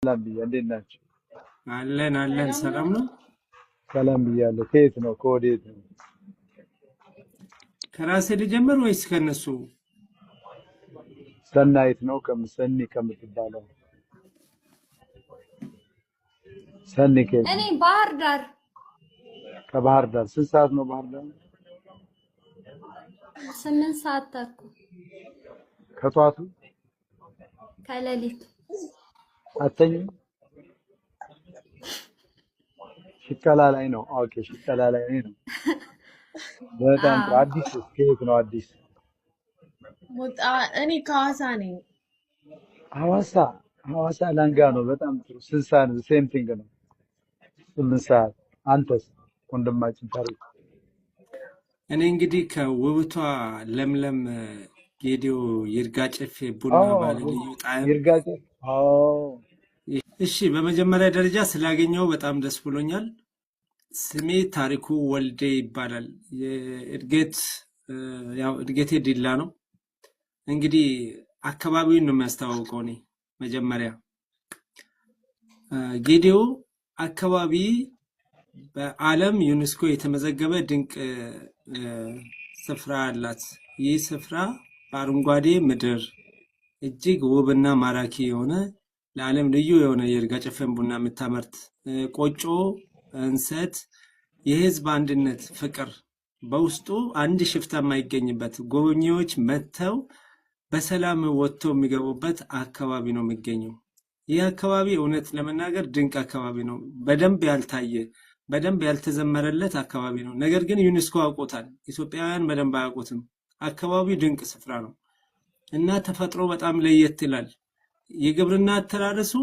ሰላም ብያ እንዴት ናችሁ? አለን ሰላም ነው። ሰላም ብያለሁ። ከየት ነው? ከወዴት ነው? ከራሴ ልጀምር ወይስ ከነሱ? ሰናይት ነው ሰኒ ከምትባለው ሰኒ ከየት እኔ ነው? ባህር ዳር ከባህር ዳር። ስንት ሰዓት ነው ባህር ዳር? 8 ሰዓት ተኩል ከጧቱ ከሌሊቱ አተኝም? ሽቀላ ላይ ነው። ኦኬ፣ ሽቀላ ላይ ነው። በጣም ጥሩ። አዎ አዲስ ከየት ነው? አዲስ ሞጣ እኔ ከሐዋሳ ነኝ። ሐዋሳ። ሐዋሳ ላንጋ ነው። በጣም ጥሩ። ስንት ሰዓት ነው? ሴም ቲንግ ነው። 8 ሰዓት። አንተስ ወንድማችን ታሪክ? እኔ እንግዲህ ከውብቷ ለምለም ጌዲዮ ይርጋ ጨፌ ቡና ባለልዩ ጣዕም። ይርጋጭ። እሺ፣ በመጀመሪያ ደረጃ ስላገኘው በጣም ደስ ብሎኛል። ስሜ ታሪኩ ወልዴ ይባላል። እድገቴ ዲላ ነው። እንግዲህ አካባቢውን ነው የሚያስተዋውቀው። እኔ መጀመሪያ ጌዲዮ አካባቢ በዓለም ዩኔስኮ የተመዘገበ ድንቅ ስፍራ አላት። ይህ ስፍራ በአረንጓዴ ምድር እጅግ ውብና ማራኪ የሆነ ለዓለም ልዩ የሆነ የይርጋ ጨፌን ቡና የምታመርት ቆጮ፣ እንሰት፣ የህዝብ አንድነት፣ ፍቅር በውስጡ አንድ ሽፍታ የማይገኝበት ጎብኚዎች መጥተው በሰላም ወጥተው የሚገቡበት አካባቢ ነው የሚገኘው። ይህ አካባቢ እውነት ለመናገር ድንቅ አካባቢ ነው። በደንብ ያልታየ በደንብ ያልተዘመረለት አካባቢ ነው። ነገር ግን ዩኔስኮ አውቆታል። ኢትዮጵያውያን በደንብ አያውቁትም። አካባቢው ድንቅ ስፍራ ነው እና ተፈጥሮ በጣም ለየት ይላል። የግብርና አተራረሱ